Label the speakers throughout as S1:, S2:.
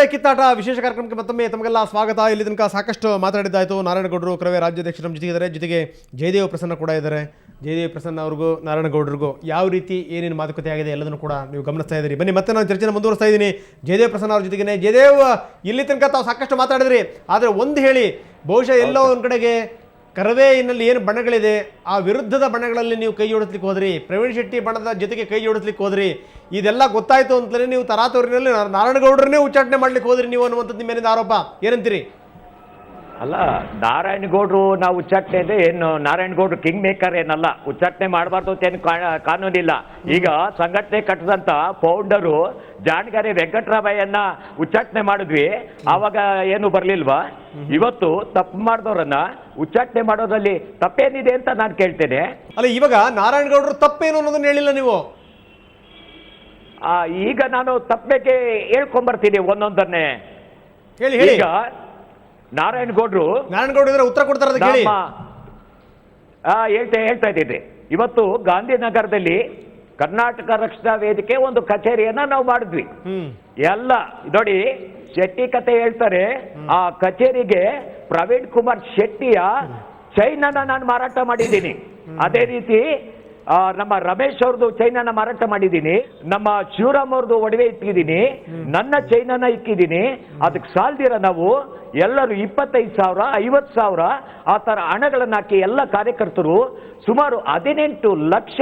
S1: ಕರವೇ ಕಿತ್ತಾಟ ವಿಶೇಷ ಕಾರ್ಯಕ್ರಮಕ್ಕೆ ಮತ್ತೊಮ್ಮೆ ತಮಗೆಲ್ಲ ಸ್ವಾಗತ. ಇಲ್ಲಿ ತನಕ ಸಾಕಷ್ಟು ಮಾತಾಡಿದ್ದಾಯಿತು. ನಾರಾಯಣಗೌಡರು ಕರವೇ ರಾಜ್ಯಾಧ್ಯಕ್ಷರು ನಮ್ಮ ಜೊತೆಗಿದ್ದಾರೆ. ಜೊತೆಗೆ ಜಯದೇವ ಪ್ರಸನ್ನ ಕೂಡ ಇದ್ದಾರೆ. ಜಯದೇವ ಪ್ರಸನ್ನ ಅವ್ರಿಗೂ ನಾರಾಯಣಗೌಡರಿಗೂ ಯಾವ ರೀತಿ ಏನೇನು ಮಾತುಕತೆ ಆಗಿದೆ ಎಲ್ಲದನ್ನು ಕೂಡ ನೀವು ಗಮನಿಸ್ತಾ ಇದ್ದೀರಿ. ಬನ್ನಿ ಮತ್ತೆ ನಾನು ಚರ್ಚೆನ ಮುಂದುವರಿಸ್ತಾ ಇದ್ದೀನಿ ಜಯದೇವ ಪ್ರಸನ್ನ ಅವ್ರ ಜೊತೆಗೇ. ಜಯದೇವ್, ಇಲ್ಲಿ ತನಕ ತಾವು ಸಾಕಷ್ಟು ಮಾತಾಡಿದ್ರಿ, ಆದರೆ ಒಂದು ಹೇಳಿ, ಬಹುಶಃ ಎಲ್ಲೋ ಒಂದು ಕಡೆಗೆ ಕರವೇನಲ್ಲಿ ಏನು ಬಣ್ಣಗಳಿದೆ ಆ ವಿರುದ್ಧದ ಬಣ್ಣಗಳಲ್ಲಿ ನೀವು ಕೈ ಜೋಡಿಸ್ಲಿಕ್ಕೆ ಹೋದ್ರಿ, ಪ್ರವೀಣ್ ಶೆಟ್ಟಿ ಬಣ್ಣದ ಜೊತೆಗೆ ಕೈ ಜೋಡಿಸ್ಲಿಕ್ಕೆ ಹೋದ್ರಿ. ಇದೆಲ್ಲ ಗೊತ್ತಾಯ್ತು ಅಂತಲೇ ನೀವು ತರಾತೂರಿನಲ್ಲಿ ನಾರಾಯಣಗೌಡರನ್ನೇ ಉಚ್ಚಾಟನೆ ಮಾಡ್ಲಿಕ್ಕೆ ಹೋದ್ರಿ ನೀವು ಅನ್ನುವಂಥದ್ದು ನಿಮ್ಮ ಮೇಲಿಂದ ಆರೋಪ. ಏನಂತೀರಿ?
S2: ಅಲ್ಲ, ನಾರಾಯಣಗೌಡರು ನಾವು ಉಚ್ಚಾಟನೆ ಇದೆ ಏನು, ನಾರಾಯಣಗೌಡರು ಕಿಂಗ್ ಮೇಕರ್ ಏನಲ್ಲ, ಉಚ್ಚಾಟನೆ ಮಾಡಬಾರ್ದು ಅಂತ ಏನು ಕಾನೂನಿಲ್ಲ. ಈಗ ಸಂಘಟನೆ ಕಟ್ಟಿದಂತ ಫೌಂಡರು ಜಾಣಗಾರಿ ವೆಂಕಟರಾಮಯ್ಯನ್ನ ಉಚ್ಚಾಟನೆ ಮಾಡಿದ್ವಿ, ಆವಾಗ ಏನು ಬರ್ಲಿಲ್ವಾ? ಇವತ್ತು ತಪ್ಪು ಮಾಡಿದವ್ರನ್ನ ಉಚ್ಚಾಟನೆ ಮಾಡೋದ್ರಲ್ಲಿ ತಪ್ಪೇನಿದೆ ಅಂತ ನಾನು ಕೇಳ್ತೇನೆ.
S1: ಅಲ್ಲ, ಇವಾಗ ನಾರಾಯಣಗೌಡರು ತಪ್ಪೇನು ಅನ್ನೋದನ್ನ ಹೇಳಿಲ್ಲ ನೀವು.
S2: ಈಗ ನಾನು ತಪ್ಪಬೇಕೆ ಹೇಳ್ಕೊಂಬರ್ತೀನಿ ಒಂದೊಂದನ್ನೇ.
S1: ಹೇಳಿ.
S2: ಈಗ ನಾರಾಯಣಗೌಡರು
S1: ಉತ್ತರ ಕೊಡ್ತಾರೆ,
S2: ಹೇಳ್ತಾ ಇದ್ದೀನಿ. ಇವತ್ತು ಗಾಂಧಿನಗರದಲ್ಲಿ ಕರ್ನಾಟಕ ರಕ್ಷಣಾ ವೇದಿಕೆ ಒಂದು ಕಚೇರಿಯನ್ನ ನಾವು ಮಾಡಿದ್ವಿ. ಎಲ್ಲ ನೋಡಿ, ಶೆಟ್ಟಿ ಕತೆ ಹೇಳ್ತಾರೆ. ಆ ಕಚೇರಿಗೆ ಪ್ರವೀಣ್ ಕುಮಾರ್ ಶೆಟ್ಟಿಯ ಚೈನನ್ನ ನಾನು ಮಾರಾಟ ಮಾಡಿದ್ದೀನಿ. ಅದೇ ರೀತಿ ನಮ್ಮ ರಮೇಶ್ ಅವ್ರದ್ದು ಚೈನನ್ನ ಮಾರಾಟ ಮಾಡಿದ್ದೀನಿ, ನಮ್ಮ ಶಿವರಾಮ್ ಅವ್ರದ್ದು ಒಡವೆ ಇಕ್ಕಿದ್ದೀನಿ, ನನ್ನ ಚೈನನ್ನ ಇಕ್ಕಿದ್ದೀನಿ. ಅದಕ್ಕೆ ಸಾಲ್ದಿರ ನಾವು ಎಲ್ಲರೂ 25,000 50,000 ಆ ತರ ಹಣಗಳನ್ನು ಹಾಕಿ ಎಲ್ಲ ಕಾರ್ಯಕರ್ತರು ಸುಮಾರು 18 ಲಕ್ಷ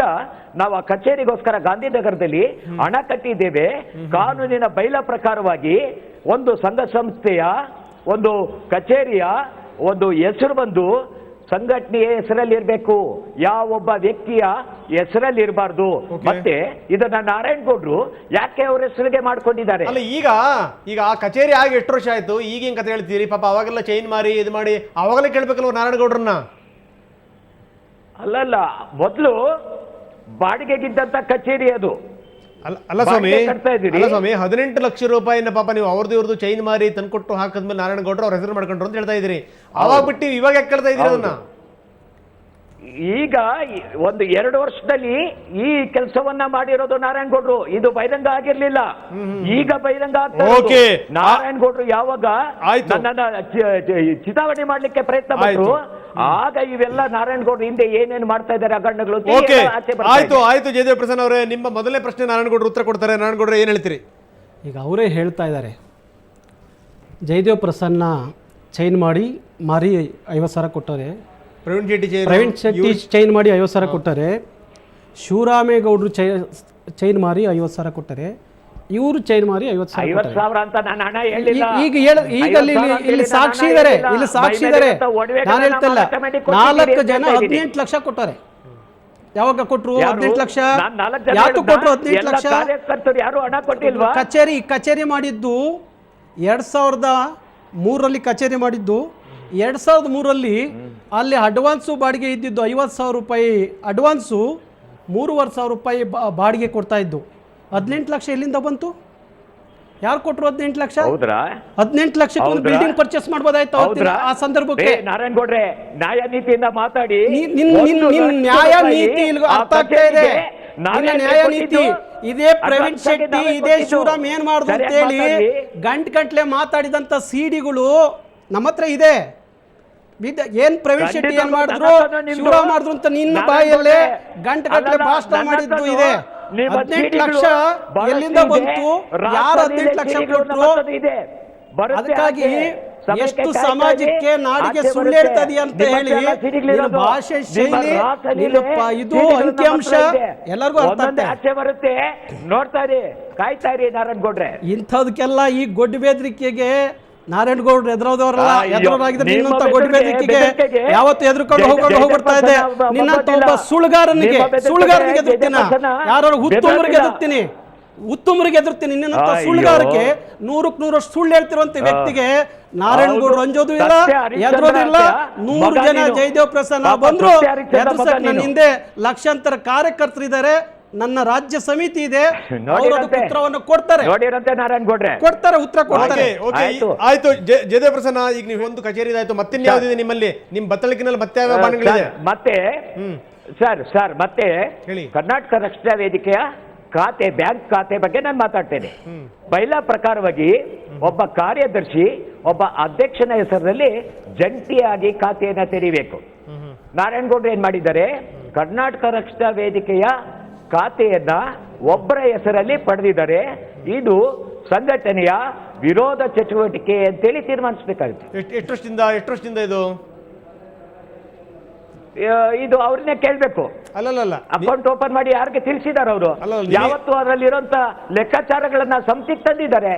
S2: ನಾವು ಆ ಕಚೇರಿಗೋಸ್ಕರ ಗಾಂಧಿನಗರದಲ್ಲಿ ಹಣ ಕಟ್ಟಿದ್ದೇವೆ. ಕಾನೂನಿನ ಬೈಲ ಪ್ರಕಾರವಾಗಿ ಒಂದು ಸಂಘ ಸಂಸ್ಥೆಯ ಒಂದು ಕಚೇರಿಯ ಒಂದು ಹೆಸರು ಬಂದು ಸಂಘಟನೆಯ ಹೆಸರಲ್ಲಿ ಇರಬೇಕು, ಯಾವೊಬ್ಬ ವ್ಯಕ್ತಿಯ ಹೆಸರಲ್ಲಿ ಇರಬಾರ್ದು. ಮತ್ತೆ ಇದನ್ನ ನಾರಾಯಣಗೌಡರು ಯಾಕೆ ಅವ್ರ ಹೆಸರಿಗೆ ಮಾಡ್ಕೊಂಡಿದ್ದಾರೆ?
S1: ಅಲ್ಲ, ಈಗ ಆ ಕಚೇರಿ ಆಗಿ ಎಷ್ಟು ವರ್ಷ ಆಯ್ತು, ಈಗ ಹಿಂಗ್ ಕತೆ ಹೇಳ್ತೀರಿ? ಪಾಪ ಅವಾಗೆಲ್ಲ ಚೈನ್ ಮಾರಿ ಇದು ಮಾಡಿ ಅವಾಗಲೇ ಕೇಳ್ಬೇಕಲ್ವ ನಾರಾಯಣಗೌಡ್ರನ್ನ?
S2: ಅಲ್ಲಲ್ಲ, ಮೊದಲು ಬಾಡಿಗೆಗಿದ್ದಂತ ಕಚೇರಿ ಅದು.
S1: ಅಲ್ಲ ಸ್ವಾಮಿ, 18 ಲಕ್ಷ ರೂಪಾಯಿನ ಪಾಪ ನೀವು ಅವ್ರದ್ದು ಇವ್ರದ್ದು ಚೈನ್ ಮಾರಿ ತಂದ್ಕೊಟ್ಟು ಹಾಕಿದ್ಮೇಲೆ ನಾರಾಯಣಗೌಡರು ಅವ್ರ ಹೆಸರು ಮಾಡ್ಕೊಂಡ್ರು ಅಂತ ಹೇಳ್ತಾ ಇದ್ರಿ. ಅವಾಗ ಬಿಟ್ಟು ಇವಾಗ ಯಾಕೆ ಕೇಳ್ತಾ ಇದ್ರಿ ಅದನ್ನ?
S2: ಈಗ ಒಂದು 2 ವರ್ಷದಲ್ಲಿ ಈ ಕೆಲಸವನ್ನ ಮಾಡಿರೋದು ನಾರಾಯಣಗೌಡರು. ಇದು ಬಹಿರಂಗ ಆಗಿರ್ಲಿಲ್ಲ, ಈಗ ಬಹಿರಂಗ ಆಗ್ತದೆ. ನಾರಾಯಣಗೌಡರು ಯಾವಾಗ ನನ್ನನ್ನ ಚಿತಾವಣೆ ಮಾಡ್ಲಿಕ್ಕೆ ಪ್ರಯತ್ನ ಪಟ್ಟರು, ಆಗ ಇವೆಲ್ಲ ನಾರಾಯಣಗೌಡರು ಹಿಂದೆ ಏನೇನು ಮಾಡ್ತಾ ಇದ್ದಾರೆ ಹಗರಣಗಳು.
S1: ಆಯ್ತು ಜಯದೇವ ಪ್ರಸನ್ನ ಅವರೇ, ನಿಮ್ಮ ಮೊದಲನೇ ಪ್ರಶ್ನೆ ನಾರಾಯಣಗೌಡರು ಉತ್ತರ ಕೊಡ್ತಾರೆ. ನಾರಾಯಣಗೌಡರು ಏನ್ ಹೇಳ್ತೀರಿ?
S3: ಈಗ ಅವರೇ ಹೇಳ್ತಾ ಇದ್ದಾರೆ, ಜಯದೇವ ಪ್ರಸನ್ನ ಚೈನ್ ಮಾಡಿ ಮಾರಿ 50,000 ಕೊಟ್ಟರೆ, ಪ್ರವೀಣ್ ಶೆಟ್ಟಿ ಚೈನ್ ಮಾಡಿ 50,000 ಕೊಟ್ಟರೆ, ಶಿವರಾಮೇಗೌಡರು ಚೈನ್ ಮಾರಿ 50,000 ಕೊಟ್ಟರೆ, ಇವರು ಚೈನ್ ಮಾರಿ 50,000
S2: ಅಂತ ನಾನು ಹಣ ಹೇಳಿಲ್ಲ.
S3: ಈಗ ಇಲ್ಲಿ ಸಾಕ್ಷಿ ಇದ್ದಾರೆ, ನಾನು ಹೇಳ್ತಿಲ್ಲ. 4 ಜನ 18 ಲಕ್ಷ ಕೊಟ್ಟಾರೆ. ಯಾವಾಗ ಕೊಟ್ರು? 18 ಲಕ್ಷ. ಯಾಕೆ ಕೊಟ್ರು 18 ಲಕ್ಷ?
S2: ಯಾರು ಹಣ ಕೊಟ್ಟಿಲ್ವಾ?
S3: ಕಚೇರಿ ಮಾಡಿದ್ದು 2003ರಲ್ಲಿ ಕಚೇರಿ ಮಾಡಿದ್ದು. 2003ರಲ್ಲಿ ಅಲ್ಲಿ ಅಡ್ವಾನ್ಸು ಬಾಡಿಗೆ ಇದ್ದಿದ್ದು 50,000 ರೂಪಾಯಿ ಅಡ್ವಾನ್ಸು, 3,500 ರೂಪಾಯಿ ಬಾಡಿಗೆ ಕೊಡ್ತಾ ಇದ್ದು. 18 ಲಕ್ಷ ಎಲ್ಲಿಂದ ಬಂತು? ಯಾರು ಕೊಟ್ಟರು 18 ಲಕ್ಷ? 18 ಲಕ್ಷಕ್ಕೆ ಒಂದು ಬಿಲ್ಡಿಂಗ್ ಪರ್ಚೇಸ್ ಮಾಡಬಹುದಾಯ್ತು ಆ ಸಂದರ್ಭಕ್ಕೆ.
S2: ನಾರಾಯಣಗೌಡ್ರೆ, ನ್ಯಾಯ ನೀತಿಯಿಂದ ಮಾತಾಡಿ.
S3: ನ್ಯಾಯ ನೀತಿ ಅರ್ಥ ಆಗ್ತಾ ಇದೆ. ನ್ಯಾಯ ನೀತಿ ಇದೇ ಪ್ರವೀಣ್ ಶೆಟ್ಟಿ, ಇದೇ ಶಿವರಾಮ್ ಏನ್ ಮಾಡುದು ಅಂತ ಹೇಳಿ ಗಂಟೆ ಮಾತಾಡಿದಂತ ಸಿಡಿಗಳು ನಮ್ಮ ಹತ್ರ ಇದೆ. ಏನ್ ಪ್ರವೀಣ್ ಶೆಟ್ಟಿ ಏನ್ ಮಾಡಿದ್ರು, ಶಿವರಾಮ್ ಮಾಡಿದ್ರು ಅಂತ ನಿನ್ನ ಬಾಯಲ್ಲೇ ಗಂಟೆ ಭಾಷಣ ಮಾಡಿದ್ದು ಇದೆ. 18 ಲಕ್ಷ ಎಲ್ಲಿಂದ ಬಂತು? ಯಾರು 18 ಲಕ್ಷ ಕೊಟ್ಟರು? ಅದಕ್ಕಾಗಿ ಎಷ್ಟು ಸಮಾಜಕ್ಕೆ ನಾಡಿಗೆ ಸುಳ್ಳು ಹೇಳ್ತದೆ ಅಂತ ಹೇಳಿ ಭಾಷೆ ಶೈಲಿ, ಇದು ಅಂಕಿಅಂಶ ಎಲ್ಲರಿಗೂ ಅರ್ಥ
S2: ಆಚೆ ಬರುತ್ತೆ. ನೋಡ್ತಾ ಇರಿ, ಕಾಯ್ತಾ ಇರಿ ನಾರಾಯಣಗೌಡ್ರೆ.
S3: ಇಂಥದಕ್ಕೆಲ್ಲ ಈ ಗೊಡ್ಡು ಬೇದ್ರಿಕೆಗೆ ನಾರಾಯಣಗೌಡರು ಎದುರೋದವರಲ್ಲ, ಎದುರಾಗಿದ್ರೆ ನಿನ್ನಂತ ಗೊಡ್ಡು ಬೇದ್ರಿಕೆಗೆ ಯಾವತ್ತು ಎದುರ್ಕೊಂಡು ಹೋಗ್ಬಿಡ್ತಾ ಇದೆ. ನಿನ್ನಂತ ಒಬ್ಬ ಸುಳ್ಳುಗಾರನಿಗೆ ಎದುರ್ತೀನಿ, ಯಾರು ಉತ್ತಮರಿಗೆ ಎದುರ್ತೀನಿ. ನಿನ್ನಂತ ಸುಳ್ಳುಗಾರಕ್ಕೆ 100ಕ್ಕೆ 100 ಸುಳ್ಳು ಹೇಳ್ತಿರುವಂತ ವ್ಯಕ್ತಿಗೆ ನಾರಾಯಣಗೌಡರು ಅಂಜೋದು ಇಲ್ಲ, ಎದುರೋದಿಲ್ಲ. 100 ಜನ ಜಯದೇವ ಪ್ರಸನ್ನ ಬಂದ್ರು ಎದುರ್ಸಕ್ ನನ್ನ ಹಿಂದೆ ಲಕ್ಷಾಂತರ ಕಾರ್ಯಕರ್ತರಿದ್ದಾರೆ. ನನ್ನ ರಾಜ್ಯ ಸಮಿತಿ ಇದೆ, ಉತ್ತರವನ್ನು ಕೊಡ್ತಾರೆ. ಕೊಡ್ತಾರೆ, ಉತ್ತರ ಕೊಡ್ತಾರೆ.
S1: ಆಯ್ತು ಜಯದೇವ ಪ್ರಸನ್ನ, ಈಗ ನೀವು ಒಂದು ಕಚೇರಿ ಆಯ್ತು, ಮತ್ತೆ ಯಾವ್ದಿದೆ ನಿಮ್ಮಲ್ಲಿ? ನಿಮ್ ಬತ್ತಳಿಕಿನಲ್ಲಿ ಮತ್ತೆ ಯಾವ ಬಾಣಗಳಿದೆ?
S2: ಮತ್ತೆ ಸರ್ ಮತ್ತೆ ಕರ್ನಾಟಕ ರಕ್ಷಣಾ ವೇದಿಕೆಯ ಖಾತೆ, ಬ್ಯಾಂಕ್ ಖಾತೆ ಬಗ್ಗೆ ನಾನು ಮಾತಾಡ್ತೇನೆ. ಪೈಲಾ ಪ್ರಕಾರವಾಗಿ ಒಬ್ಬ ಕಾರ್ಯದರ್ಶಿ ಒಬ್ಬ ಅಧ್ಯಕ್ಷನ ಹೆಸರಿನಲ್ಲಿ ಜಂಟಿಯಾಗಿ ಖಾತೆಯನ್ನು ತೆರೀಬೇಕು. ನಾರಾಯಣಗೌಡರು ಏನ್ ಮಾಡಿದ್ದಾರೆ, ಕರ್ನಾಟಕ ರಕ್ಷಣಾ ವೇದಿಕೆಯ ಖಾತೆಯನ್ನ ಒಬ್ಬರ ಹೆಸರಲ್ಲಿ ಪಡೆದಿದ್ದಾರೆ. ಇದು ಸಂಘಟನೆಯ ವಿರೋಧ ಚಟುವಟಿಕೆ ಅಂತೇಳಿ ತೀರ್ಮಾನಿಸಬೇಕಾಗುತ್ತೆ.
S1: ಎಷ್ಟು ವರ್ಷದಿಂದ
S2: ಇದು ಅವ್ರನ್ನೇ ಕೇಳ್ಬೇಕು.
S1: ಅಲ್ಲಲ್ಲ,
S2: ಅಕೌಂಟ್ ಓಪನ್ ಮಾಡಿ ಯಾರಿಗೆ ತಿಳಿಸಿದಾರೆ ಅವರು? ಯಾವತ್ತು ಅದರಲ್ಲಿರುವಂತ ಲೆಕ್ಕಾಚಾರಗಳನ್ನ ಸಮಿತಿಗೆ ತಂದಿದ್ದಾರೆ.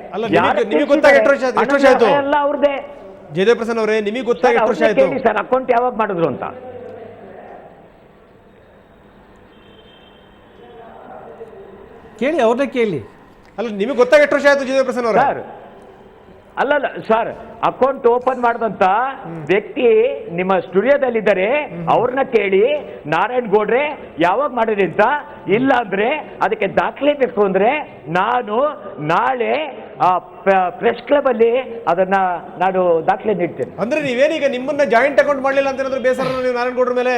S2: ಎಲ್ಲ ಅವ್ರದೇ.
S1: ಜಯದೇವ್ ಪ್ರಸನ್ನ ಅವರೇ, ನಿಮಗೆ ಗೊತ್ತಾಗಿ ಎಷ್ಟು ವರ್ಷ ಆಯ್ತು
S2: ಸರ್ ಅಕೌಂಟ್ ಯಾವಾಗ ಮಾಡಿದ್ರು ಅಂತ?
S3: ಕೇಳಿ, ಅವ್ರನ್ನೇ ಕೇಳಿ.
S1: ಅಲ್ಲ, ನಿಮಗೆ ಗೊತ್ತಾಗಿ ಎಷ್ಟು ವರ್ಷ ಆಯ್ತು ಜಯದೇವ್ ಪ್ರಸನ್ನ ಅವರೇ?
S2: ಸರ್ ಅಲ್ಲಲ್ಲ ಸರ್, ಅಕೌಂಟ್ ಓಪನ್ ಮಾಡಿದಂತ ವ್ಯಕ್ತಿ ನಿಮ್ಮ ಸ್ಟುಡಿಯೋದಲ್ಲಿದ್ದಾರೆ, ಅವ್ರನ್ನ ಕೇಳಿ ನಾರಾಯಣಗೌಡ್ರೆ ಯಾವಾಗ ಮಾಡಿದ್ರಿ ಅಂತ. ಇಲ್ಲ ಅಂದ್ರೆ ಅದಕ್ಕೆ ದಾಖಲೆ ಬೇಕು ಅಂದ್ರೆ ನಾನು ನಾಳೆ ಪ್ರೆಸ್ ಕ್ಲಬ್ ಅಲ್ಲಿ ಅದನ್ನ ನಾನು ದಾಖಲೆ ನೀಡ್ತೇನೆ.
S1: ಅಂದ್ರೆ ನೀವೇನೀಗ ನಿಮ್ಮನ್ನ ಜಾಯಿಂಟ್ ಅಕೌಂಟ್ ಮಾಡಲಿಲ್ಲ ಅಂತ ಏನಾದ್ರು ಬೇಸರ ನೀವು ನಾರಾಯಣಗೌಡ್ರ ಮೇಲೆ?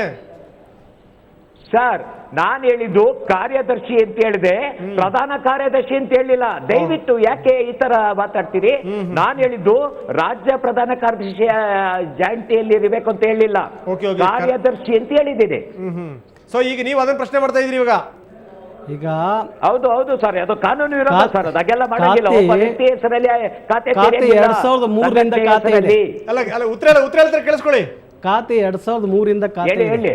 S2: ಸರ್ ನಾನು ಹೇಳಿದ್ದು ಕಾರ್ಯದರ್ಶಿ ಅಂತ ಹೇಳಿದೆ, ಪ್ರಧಾನ ಕಾರ್ಯದರ್ಶಿ ಅಂತ ಹೇಳಿಲ್ಲ. ದಯವಿಟ್ಟು ಯಾಕೆ ಈ ತರ ಮಾತಾಡ್ತೀರಿ? ನಾನು ಹೇಳಿದ್ದು ರಾಜ್ಯ ಪ್ರಧಾನ ಕಾರ್ಯದರ್ಶಿ ಜಾಯಿಂಟಿಯಲ್ಲಿ ಇರಬೇಕು ಅಂತ ಹೇಳಿಲ್ಲ, ಕಾರ್ಯದರ್ಶಿ ಅಂತ ಹೇಳಿದ್ದೀನಿ.
S1: ಸೊ ಈಗ ನೀವು ಅದನ್ನ ಪ್ರಶ್ನೆ ಮಾಡ್ತಾ ಇದ್ರಿ ಇವಾಗ?
S3: ಈಗ
S2: ಹೌದು ಹೌದು ಸರ್, ಅದು ಕಾನೂನು ವಿರೋಧ ಸರ್, ಅದೆಲ್ಲ ಮಾಡಂಗಿಲ್ಲ. ಒಬ್ಬ ವ್ಯಕ್ತಿ ಹೆಸರಲ್ಲಿ ಖಾತೆ
S3: 2003ರಿಂದ ಖಾತೆ ಇದೆ.
S1: ಅಲ್ಲ, ಉತ್ತರ ಕೇಳಿಸ್ಕೊಳ್ಳಿ.
S3: ಖಾತೆ 2003ರಿಂದ ಖಾತೆ
S2: ಹೇಳಿ.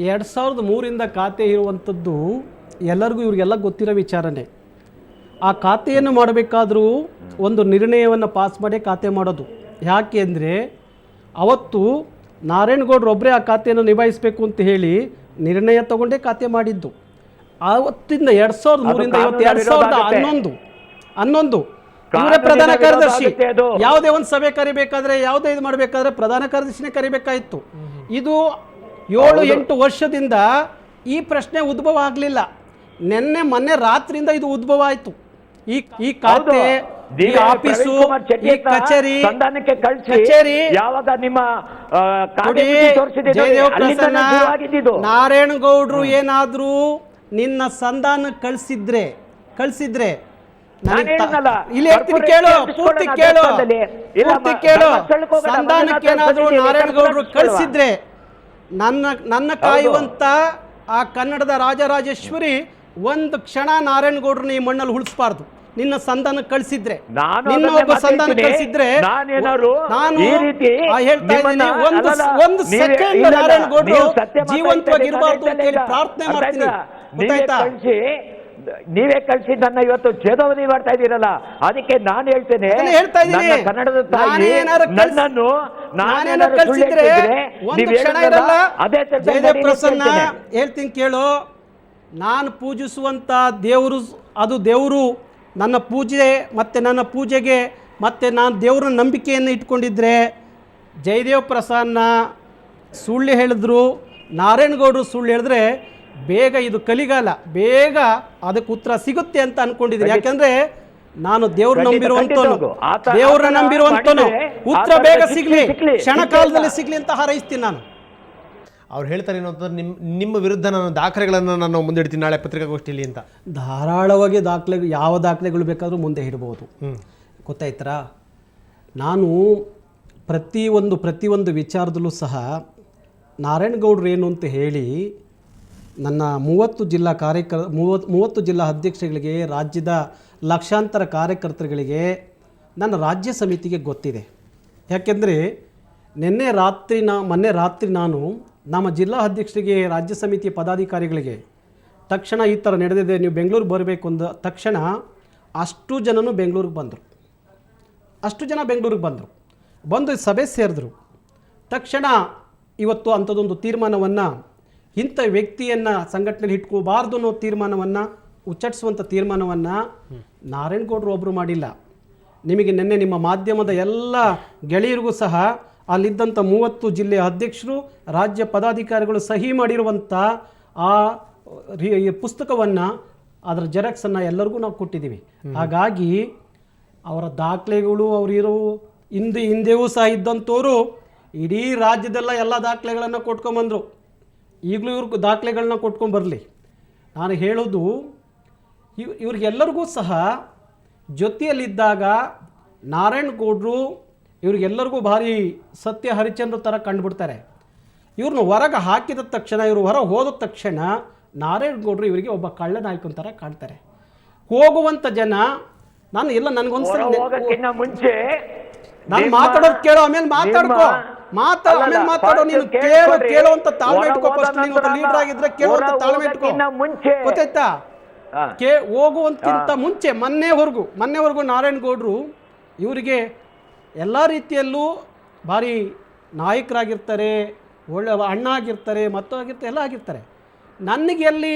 S3: 2003ರಿಂದ ಖಾತೆ ಇರುವಂಥದ್ದು ಎಲ್ಲರಿಗೂ ಇವ್ರಿಗೆಲ್ಲ ಗೊತ್ತಿರೋ ವಿಚಾರನೇ. ಆ ಖಾತೆಯನ್ನು ಮಾಡಬೇಕಾದ್ರೂ ಒಂದು ನಿರ್ಣಯವನ್ನು ಪಾಸ್ ಮಾಡಿ ಖಾತೆ ಮಾಡೋದು. ಯಾಕೆ ಅಂದರೆ ಅವತ್ತು ನಾರಾಯಣಗೌಡರು ಒಬ್ಬರೇ ಆ ಖಾತೆಯನ್ನು ನಿಭಾಯಿಸಬೇಕು ಅಂತ ಹೇಳಿ ನಿರ್ಣಯ ತಗೊಂಡೇ ಖಾತೆ ಮಾಡಿದ್ದು. ಆವತ್ತಿಂದ 2003ರಿಂದ ಇವತ್ತು 2011 ಇವರೇ ಪ್ರಧಾನ ಕಾರ್ಯದರ್ಶಿ. ಯಾವುದೇ ಒಂದು ಸಭೆ ಕರಿಬೇಕಾದ್ರೆ, ಯಾವುದೇ ಇದು ಮಾಡಬೇಕಾದ್ರೆ ಪ್ರಧಾನ ಕಾರ್ಯದರ್ಶಿನೇ ಕರಿಬೇಕಾಯಿತು. ಇದು 7-8 ವರ್ಷದಿಂದ ಈ ಪ್ರಶ್ನೆ ಉದ್ಭವ ಆಗಲಿಲ್ಲ. ಮೊನ್ನೆ ರಾತ್ರಿಯಿಂದ ಇದು ಉದ್ಭವ ಆಯಿತು. ಈ ಖಾತೆ, ಈ ಆಫೀಸು, ಈ ಕಚೇರಿ
S2: ಯಾವಾಗ ನಿಮ್ಮ
S3: ಜಯದೇವ ಪ್ರಸನ್ನ ನಾರಾಯಣಗೌಡರು ಏನಾದ್ರೂ ನಿನ್ನ ಸಂಧಾನ ಕಳಿಸಿದ್ರೆ ಇಲ್ಲಿ ಹೇಳ್ತೀನಿ ಕೇಳು, ಪೂರ್ತಿ ಕೇಳು. ಸಂಧಾನಕ್ಕೇನಾದ್ರೂ ನಾರಾಯಣಗೌಡರು ಕಳಿಸಿದ್ರೆ ನನ್ನ ಕಾಯುವಂತ ಆ ಕನ್ನಡದ ರಾಜರಾಜೇಶ್ವರಿ ಒಂದು ಕ್ಷಣ ನಾರಾಯಣಗೌಡ್ರನ್ನ ಈ ಮಣ್ಣಲ್ಲಿ ಉಳಿಸಬಾರ್ದು. ನಿನ್ನ ಸಂಧಾನ ಕಳಿಸಿದ್ರೆ, ನಿನ್ನ ಒಬ್ಬ ಸಂಧಾನ ಕಳಿಸಿದ್ರೆ ನಾನು ಹೇಳ್ತಾ ಇದ್ದೀನಿ, ಒಂದು ಸೆಕೆಂಡ್ ನಾರಾಯಣಗೌಡರು ಜೀವಂತವಾಗಿರಬಾರ್ದು ಅಂತ ಹೇಳಿ ಪ್ರಾರ್ಥನೆ ಮಾಡ್ತೀನಿ. ಗೊತ್ತಾಯ್ತಾ?
S2: ನೀವೇ ಕಳಿಸಿ ನನ್ನ ಇವತ್ತು ಛೇದವಧಿ ಮಾಡ್ತಾ ಇದ್ದೀರಲ್ಲ, ಅದಕ್ಕೆ ನಾನು ಹೇಳ್ತೇನೆ, ಕನ್ನಡದ ತಾಯಿ ನನ್ನನ್ನು
S3: ಪ್ರಸನ್ನ ಹೇಳ್ತೀನಿ ಕೇಳು. ನಾನು ಪೂಜಿಸುವಂತ ದೇವರು, ಅದು ದೇವರು ನನ್ನ ಪೂಜೆ ಮತ್ತೆ ನನ್ನ ಪೂಜೆಗೆ ಮತ್ತೆ ನಾನು ದೇವರ ನಂಬಿಕೆಯನ್ನು ಇಟ್ಕೊಂಡಿದ್ರೆ ಜಯದೇವ್ ಪ್ರಸನ್ನ ಸುಳ್ಳು ಹೇಳಿದ್ರು, ನಾರಾಯಣಗೌಡರು ಸುಳ್ಳು ಹೇಳಿದ್ರೆ ಬೇಗ ಇದು ಕಲಿಗಾಲ, ಬೇಗ ಅದಕ್ಕೆ ಉತ್ತರ ಸಿಗುತ್ತೆ ಅಂತ ಅನ್ಕೊಂಡಿದ್ದೀನಿ. ಯಾಕಂದ್ರೆ ನಾನು ದೇವ್ರ ನಂಬಿರುವಂತನು ಉತ್ತರ ಬೇಗ ಸಿಗ್ಲಿ, ಕ್ಷಣ ಕಾಲದಲ್ಲಿ ಸಿಗ್ಲಿ ಅಂತ ಹಾರೈಸ್ತೀನಿ ನಾನು.
S1: ಅವ್ರು ಹೇಳ್ತಾರೆ ಏನು ಅಂತಂದ್ರೆ ನಿಮ್ಮ ವಿರುದ್ಧ ನಾನು ದಾಖಲೆಗಳನ್ನು ನಾನು ಮುಂದಿಡ್ತೀನಿ ನಾಳೆ ಪತ್ರಿಕಾಗೋಷ್ಠಿಯಲ್ಲಿ ಅಂತ.
S3: ಧಾರಾಳವಾಗಿ ಯಾವ ದಾಖಲೆಗಳು ಬೇಕಾದರೂ ಮುಂದೆ ಇಡಬಹುದು. ಗೊತ್ತಾಯ್ತರಾ? ನಾನು ಪ್ರತಿಯೊಂದು ವಿಚಾರದಲ್ಲೂ ಸಹ ನಾರಾಯಣಗೌಡರು ಏನು ಅಂತ ಹೇಳಿ ನನ್ನ 30 ಜಿಲ್ಲಾ ಅಧ್ಯಕ್ಷಗಳಿಗೆ, ರಾಜ್ಯದ ಲಕ್ಷಾಂತರ ಕಾರ್ಯಕರ್ತರುಗಳಿಗೆ, ನನ್ನ ರಾಜ್ಯ ಸಮಿತಿಗೆ ಗೊತ್ತಿದೆ. ಯಾಕೆಂದರೆ ಮೊನ್ನೆ ರಾತ್ರಿ ನಾನು ನಮ್ಮ ಜಿಲ್ಲಾ ಅಧ್ಯಕ್ಷರಿಗೆ, ರಾಜ್ಯ ಸಮಿತಿಯ ಪದಾಧಿಕಾರಿಗಳಿಗೆ ತಕ್ಷಣ ಈ ಥರ ನಡೆದಿದೆ, ನೀವು ಬೆಂಗಳೂರಿಗೆ ಬರಬೇಕು ಅಂದ ತಕ್ಷಣ ಅಷ್ಟು ಜನನು ಬೆಂಗಳೂರಿಗೆ ಬಂದರು. ಬಂದು ಸಭೆ ಸೇರಿದ್ರು. ತಕ್ಷಣ ಇವತ್ತು ಅಂಥದ್ದೊಂದು ತೀರ್ಮಾನವನ್ನು, ಇಂಥ ವ್ಯಕ್ತಿಯನ್ನು ಸಂಘಟನೆಯಲ್ಲಿ ಇಟ್ಕೋಬಾರ್ದು ಅನ್ನೋ ತೀರ್ಮಾನವನ್ನು, ಉಚ್ಚರಿಸುವಂಥ ತೀರ್ಮಾನವನ್ನು ನಾರಾಯಣಗೌಡರು ಒಬ್ಬರು ಮಾಡಿಲ್ಲ. ನಿಮಗೆ ನಿನ್ನೆ ನಿಮ್ಮ ಮಾಧ್ಯಮದ ಎಲ್ಲ ಗೆಳೆಯರಿಗೂ ಸಹ ಅಲ್ಲಿದ್ದಂಥ 30 ಜಿಲ್ಲೆಯ ಅಧ್ಯಕ್ಷರು, ರಾಜ್ಯ ಪದಾಧಿಕಾರಿಗಳು ಸಹಿ ಮಾಡಿರುವಂಥ ಆ ಪುಸ್ತಕವನ್ನು, ಅದರ ಜೆರಾಕ್ಸನ್ನು ಎಲ್ಲರಿಗೂ ನಾವು ಕೊಟ್ಟಿದ್ದೀವಿ. ಹಾಗಾಗಿ ಅವರ ದಾಖಲೆಗಳು ಅವರಿರೋ ಹಿಂದೆಯೂ ಸಹ ಇದ್ದಂಥವರು ಇಡೀ ರಾಜ್ಯದೆಲ್ಲ ಎಲ್ಲ ದಾಖಲೆಗಳನ್ನು ಕೊಟ್ಕೊಂಬಂದರು. ಈಗಲೂ ಇವ್ರ ದಾಖಲೆಗಳನ್ನ ಕೊಟ್ಕೊಂಡು ಬರಲಿ. ನಾನು ಹೇಳೋದು, ಇವ್ರಿಗೆಲ್ಲರಿಗೂ ಸಹ ಜೊತೆಯಲ್ಲಿದ್ದಾಗ ನಾರಾಯಣಗೌಡರು ಇವ್ರಿಗೆಲ್ಲರಿಗೂ ಭಾರಿ ಸತ್ಯ ಹರಿಶ್ಚಂದ್ರ ಥರ ಕಂಡುಬಿಡ್ತಾರೆ. ಇವ್ರನ್ನ ಹೊರಗೆ ಹಾಕಿದ ತಕ್ಷಣ, ಇವರು ಹೊರ ಹೋದ ತಕ್ಷಣ ನಾರಾಯಣಗೌಡರು ಇವರಿಗೆ ಒಬ್ಬ ಕಳ್ಳ ನಾಯಕನ ಥರ ಕಾಣ್ತಾರೆ. ಹೋಗುವಂಥ ಜನ ನಾನು ಎಲ್ಲ ನನಗೊಂದ್ಸಲ
S2: ಹೋಗಕ್ಕಿಂತ ಮುಂಚೆ
S3: ನಾನು ಮಾತಾಡೋದು ಕೇಳೋ, ಆಮೇಲೆ ಮಾತಾಡ್ಕೋ, ಆಮೇಲೆ ಮಾತಾಡೋ. ನೀನು ಕೇಳುವಂತ ತಾಳ್ಮೆ ಇಟ್ಕೋ. ಫಸ್ಟ್ ನೀನು ಲೀಡರ್ ಆಗಿದ್ರೆ ಕೇಳುವಂತ ತಾಳ್ಮೆ ಇಟ್ಕೋ, ಗೊತ್ತಾಯ್ತಾ? ಹೋಗುವಂತಕ್ಕಿಂತ ಮುಂಚೆ ಮೊನ್ನೆವರೆಗೂ ನಾರಾಯಣಗೌಡರು ಇವರಿಗೆ ಎಲ್ಲ ರೀತಿಯಲ್ಲೂ ಭಾರಿ ನಾಯಕರಾಗಿರ್ತಾರೆ, ಒಳ್ಳೆ ಅಣ್ಣ ಆಗಿರ್ತಾರೆ, ಮತ್ತು ಆಗಿರ್ತಾರೆ, ಎಲ್ಲ ಆಗಿರ್ತಾರೆ. ನನಗೆ ಎಲ್ಲಿ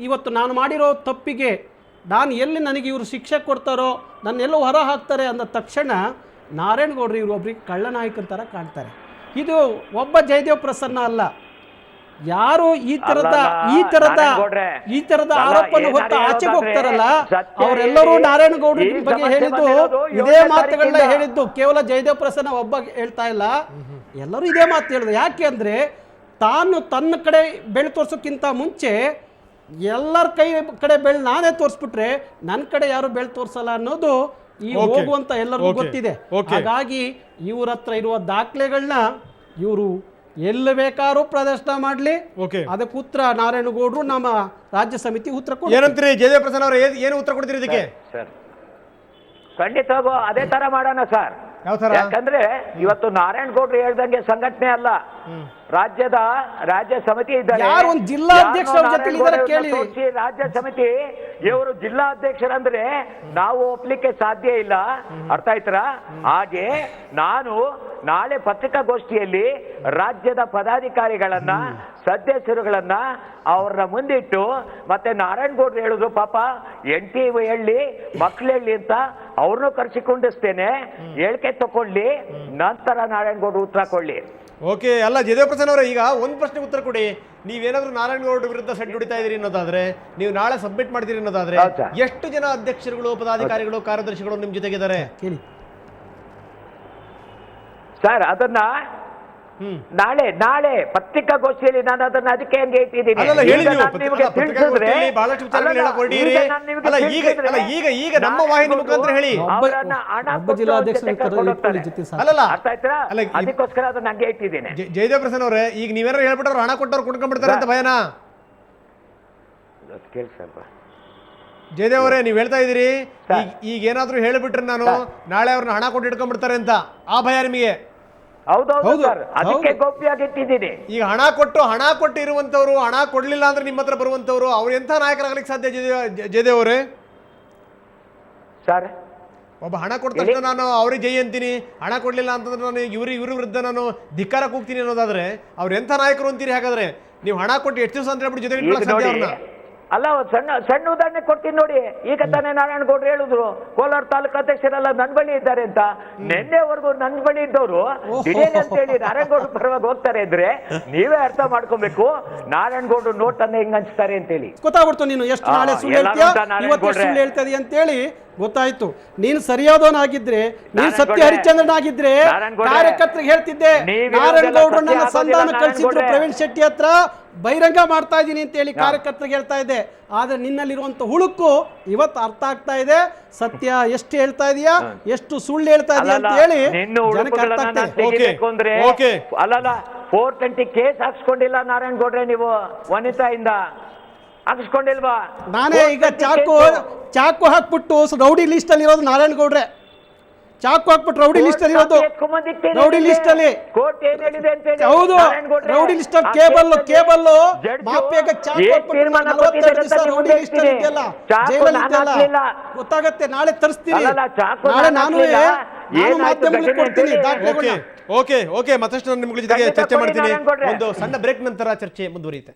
S3: ಇವತ್ತು ನಾನು ಮಾಡಿರೋ ತಪ್ಪಿಗೆ ನನಗೆ ಇವರು ಶಿಕ್ಷೆ ಕೊಡ್ತಾರೋ, ನನ್ನೆಲ್ಲೋ ಹೊರ ಹಾಕ್ತಾರೆ ಅಂದ ತಕ್ಷಣ ನಾರಾಯಣಗೌಡರು ಇವರು ಒಬ್ರಿಗೆ ಕಳ್ಳ ನಾಯಕನ ಥರ ಕಾಣ್ತಾರೆ. ಇದು ಒಬ್ಬ ಜಯದೇವ್ ಪ್ರಸನ್ನ ಅಲ್ಲ, ಯಾರು ಈ ತರದ ಆರೋಪನ ಹೊತ್ತು ಆಚೆಗೆ ಹೋಗ್ತಾರಲ್ಲ ಅವರೆಲ್ಲರೂ ನಾರಾಯಣಗೌಡರ ಬಗ್ಗೆ ಹೇಳಿದ್ದು ಇದೇ ಮಾತುಗಳನ್ನ ಹೇಳಿದ್ದು. ಕೇವಲ ಜಯದೇವ್ ಪ್ರಸನ್ನ ಒಬ್ಬ ಹೇಳ್ತಾ ಇಲ್ಲ, ಎಲ್ಲರೂ ಇದೇ ಮಾತು ಹೇಳಿದ್ರು. ಯಾಕೆ ಅಂದರೆ ತಾನು ತನ್ನ ಕಡೆ ಬೆಳೆ ತೋರ್ಸೋಕ್ಕಿಂತ ಮುಂಚೆ ಎಲ್ಲರ ಕಡೆ ಬೆಳೆ ನಾನೇ ತೋರಿಸ್ಬಿಟ್ರೆ ನನ್ನ ಕಡೆ ಯಾರು ಬೆಳೆ ತೋರಿಸಲ್ಲ ಅನ್ನೋದು ಈ ಹೋಗುವಂತ ಎಲ್ಲರಿಗೂ ಗೊತ್ತಿದೆ. ಹಾಗಾಗಿ ಇವ್ರ ಹತ್ರ ಇರುವ ದಾಖಲೆಗಳನ್ನ ಇವರು ಎಲ್ಲಿ ಬೇಕಾದ್ರೂ ಪ್ರದರ್ಶನ ಮಾಡಲಿ, ಅದಕ್ಕೆ ಉತ್ತರ ನಾರಾಯಣಗೌಡರು ನಮ್ಮ ರಾಜ್ಯ ಸಮಿತಿ ಉತ್ತರ ಕೊಡ್ತಾರೆ.
S1: ಏನಂತೀರಿ ಜಯದೇವ್ ಪ್ರಸನ್ನ ಅವರು, ಏನು ಉತ್ತರ ಕೊಡ್ತೀರಿ ಇದಕ್ಕೆ?
S2: ಸರ್ ಖಂಡಿತವಾಗೂ ಅದೇ ತರ ಮಾಡೋಣ ಸರ್. ಯಾಕಂದ್ರೆ ಇವತ್ತು ನಾರಾಯಣಗೌಡರು ಹೇಳ್ದಂಗೆ ಸಂಘಟನೆ ಅಲ್ಲ, ರಾಜ್ಯ ಸಮಿತಿ ಇದ್ದಾರೆ. ರಾಜ್ಯ ಸಮಿತಿ ಇವರು ಜಿಲ್ಲಾ ಅಧ್ಯಕ್ಷರಂದ್ರೆ ನಾವು ಒಪ್ಲಿಕ್ಕೆ ಸಾಧ್ಯ ಇಲ್ಲ, ಅರ್ಥ ಆಯ್ತರ? ಹಾಗೆ ನಾನು ನಾಳೆ ಪತ್ರಿಕಾಗೋಷ್ಠಿಯಲ್ಲಿ ರಾಜ್ಯದ ಪದಾಧಿಕಾರಿಗಳನ್ನ, ಸದಸ್ಯರುಗಳನ್ನ ಅವ್ರನ್ನ ಮುಂದಿಟ್ಟು, ಮತ್ತೆ ನಾರಾಯಣಗೌಡರು ಹೇಳುದು ಪಾಪ NT ಹೇಳಿ ಮಕ್ಳು ಹೇಳಿ ಅಂತ ಅವ್ರನ್ನೂ ಕರ್ಸಿಕೊಂಡಿಸ್ತೇನೆ, ಹೇಳಿಕೆ ತಕೊಳ್ಳಿ, ನಂತರ ನಾರಾಯಣಗೌಡರು ಉತ್ತರ ಕೊಡ್ಲಿ.
S1: ಓಕೆ. ಅಲ್ಲ ಜಯದೇವ್ ಪ್ರಸನ್ನ ಅವರೇ, ಈಗ ಒಂದು ಪ್ರಶ್ನೆ ಉತ್ತರ ಕೊಡಿ. ನೀವೇನಾದ್ರೂ ನಾರಾಯಣಗೌಡ ವಿರುದ್ಧ ಸೆಡ್ ಹೊಡಿತಾ ಇದೀರಿ ಅನ್ನೋದಾದ್ರೆ, ನೀವು ನಾಳೆ ಸಬ್ಮಿಟ್ ಮಾಡ್ತೀರಿ ಅನ್ನೋದಾದ್ರೆ, ಎಷ್ಟು ಜನ ಅಧ್ಯಕ್ಷರುಗಳು, ಪದಾಧಿಕಾರಿಗಳು, ಕಾರ್ಯದರ್ಶಿಗಳು ನಿಮ್ ಜೊತೆಗಿದ್ದಾರೆ
S2: ಸರ್? ಅದನ್ನ ನಾಳೆ ಪತ್ರಿಕಾಗೋಷ್ಠಿಯಲ್ಲಿ ನಾನು ಅದನ್ನ ಅದಕ್ಕೆ ಹೆಂಗೆ ಇಟ್ಟಿದ್ದೀನಿ.
S1: ಈಗ ನಮ್ಮ ವಾಹಿನಿ ಮುಖಾಂತರ ಹೇಳಿ,
S2: ಅದಕ್ಕೋಸ್ಕರ ಅದನ್ನ ಹಂಗೆ ಇಟ್ಟಿದ್ದೀನಿ.
S1: ಜಯದೇವ್ ಪ್ರಸನ್ನ ಅವರೇ, ಈಗ ನೀವೇನಾರು ಹೇಳ್ಬಿಟ್ರೆ ಹಣ ಕೊಟ್ಟವ್ರು ಕೊಂಡ್ಕೊಂಡ್ಬಿಡ್ತಾರೆ ಅಂತ ಭಯನಾ? ಜಯದೇವ್ ಅವರೇ, ನೀವ್ ಹೇಳ್ತಾ ಇದೀರಿ ಈಗ ಏನಾದ್ರು ಹೇಳ್ಬಿಟ್ರೆ ನಾನು ನಾಳೆ ಅವ್ರನ್ನ ಹಣ ಕೊಟ್ಟು ಇಟ್ಕೊಂಡ್ಬಿಡ್ತಾರೆ ಅಂತ, ಆ ಭಯ ನಿಮಗೆ?
S2: ಹೌದೌದು ಸರ್, ಅದಕ್ಕೆ ಗೋಪ್ಯವಾಗಿ ಇಟ್ಟಿದ್ದೀನಿ.
S1: ಈಗ ಹಣ ಕೊಟ್ಟು ಇರುವಂತವ್ರು, ಹಣ ಕೊಡ್ಲಿಲ್ಲ ಅಂದ್ರೆ ನಿಮ್ಮ ಹತ್ರ ಬರುವಂತವ್ರು, ಅವ್ರು ಎಂಥ ನಾಯಕರಾಗ್ಲಿಕ್ಕೆ ಸಾಧ್ಯ ಜಯದೇವ್ ಅವರೇ?
S2: ಸರ್,
S1: ಒಬ್ಬ ಹಣ ಕೊಟ್ಟ ತಕ್ಷಣ ನಾನು ಅವ್ರಿಗೆ ಜೈ ಅಂತೀನಿ, ಹಣ ಕೊಡ್ಲಿಲ್ಲ ಅಂತಂದ್ರೆ ನಾನು ಇವ್ರ ವಿರುದ್ಧ ನಾನು ಧಿಕ್ಕಾರ ಕೂಗ್ತೀನಿ ಅನ್ನೋದಾದ್ರೆ ಅವ್ರು ಎಂಥ ನಾಯಕರು ಅಂತೀರಿ? ಹಾಗಾದ್ರೆ ನೀವು ಹಣ ಕೊಟ್ಟು ಎಷ್ಟು ದಿವಸ ಅಂತ ಹೇಳ್ಬಿಟ್ಟು ಜೊತೆಗೆ ಇಟ್ಕೊಳ್ಳೋಕೆ ಸಾಧ್ಯ ಅವ್ರನ್ನ?
S2: ಅಲ್ಲ, ಸಣ್ಣ ಉದಾಹರಣೆ ಕೊಡ್ತೀನಿ ನೋಡಿ. ಈಗ ತಾನೇ ನಾರಾಯಣಗೌಡರು ಹೇಳಿದ್ರು ಕೋಲಾರ ತಾಲೂಕು ಅಧ್ಯಕ್ಷರೆಲ್ಲ ನನ್ನ ಬಳಿ ಇದ್ದಾರೆ ಅಂತ. ನಿನ್ನೆವರೆಗೂ ನನ್ನ ಬಳಿ ಇದ್ದವರು ದಿಢೀರ್ ಅಂತ ಹೇಳಿ ನಾರಾಯಣಗೌಡರು ಪರವಾಗಿ ಹೋಗ್ತಾರೆ ಇದ್ರೆ ನೀವೇ ಅರ್ಥ ಮಾಡ್ಕೊಬೇಕು ನಾರಾಯಣಗೌಡರು ನೋಟ್ ಅನ್ನ ಹೆಂಗ್ ಹಂಚ್ತಾರೆ ಅಂತೇಳಿ.
S3: ಗೊತ್ತಾಗ್ಬಿಡ್ತು ನೀನು ಎಷ್ಟು ನಾಳೆ ಸುಳ್ಳು ಹೇಳ್ತೀಯ, ಇವತ್ತು ಸುಳ್ಳು ಹೇಳ್ತದೆ ಅಂತೇಳಿ ಗೊತ್ತಾಯ್ತು. ನೀನು ಸರಿಯಾದವನಾಗಿದ್ರೆ, ನೀನು ಸತ್ಯ ಹರಿಶ್ಚಂದ್ರನಾಗಿದ್ರೆ ಕಾರ್ಯಕರ್ತರಿಗೆ ಹೇಳ್ತಿದ್ದೆ, ನಾರಾಯಣಗೌಡರು ನನ್ನ ಸಂಧಾನ ಕಳಿಸಿದ್ರು ಪ್ರವೀಣ್ ಶೆಟ್ಟಿ ಹತ್ರ, ಬಹಿರಂಗ ಮಾಡ್ತಾ ಇದ್ದೀನಿ ಅಂತ ಹೇಳಿ ಕಾರ್ಯಕರ್ತರಿಗೆ ಹೇಳ್ತಾ ಇದ್ದೆ. ಆದ್ರೆ ನಿನ್ನಲ್ಲಿರುವಂತ ಹುಳುಕು ಇವತ್ತು ಅರ್ಥ ಆಗ್ತಾ ಇದೆ. ಸತ್ಯ ಎಷ್ಟು ಹೇಳ್ತಾ ಇದೀಯಾ, ಎಷ್ಟು ಸುಳ್ಳು ಹೇಳ್ತಾ ಇದೀಯ ಅಂತ ಹೇಳಿ ಜನಕ್ಕೆ ಅರ್ಥ ಆಗ್ತದೆ.
S2: ಅಲ್ಲಲ್ಲ, 420 ಕೇಸ್ ಹಾಕ್ಸ್ಕೊಂಡಿಲ್ಲ ನಾರಾಯಣಗೌಡ್ರೆ, ನೀವು ವನಿತಾಯಿಂದ ಹಾಕಿಸ್ಕೊಂಡಿಲ್ವಾ?
S3: ನಾನೇ ಈಗ ಚಾಕು ಹಾಕ್ಬಿಟ್ಟು ರೌಡಿ ಲಿಸ್ಟ್ ಅಲ್ಲಿ ಇರೋದು ನಾರಾಯಣಗೌಡ್ರೆ. ಚಾಕು ಹಾಕ್ಬಿಟ್ಟು ರೌಡಿ ಲಿಸ್ಟ್ ಅಲ್ಲಿ ಇರೋದು, ರೌಡಿ ಲಿಸ್ಟ್ ಅಲ್ಲಿ. ಹೌದು, ರೌಡಿ ಲಿಸ್ಟ್ ಅಲ್ಲಿ ಕೇಬಲ್ ಮಾಫಿಯಾಗ ಚಾಕು ಹಾಕ್ಬಿಟ್ಟು 42 ದಿವಸ ರೌಡಿ ಲಿಸ್ಟ್ ಅಲ್ಲಿ ಇದೆಯಲ್ಲ, ಜೈಲಲ್ಲಿ ಇದೆಯಲ್ಲ, ಗೊತ್ತಾಗತ್ತೆ. ನಾಳೆ ತರಿಸ್ತೀನಿ, ನಾಳೆ ನಾನು ಮಾಧ್ಯಮಗಳಿಗೆ ಕೊಡ್ತೀನಿ ದಾಖಲೆಗಳನ್ನ.
S1: ಓಕೆ, ಮತ್ತಷ್ಟು ನಿಮ್ಗಳ ಜೊತೆಗೆ ಚರ್ಚೆ ಮಾಡ್ತೀನಿ. ಒಂದು ಸಣ್ಣ ಬ್ರೇಕ್ ನಂತರ ಚರ್ಚೆ ಮುಂದುವರಿಯುತ್ತೆ.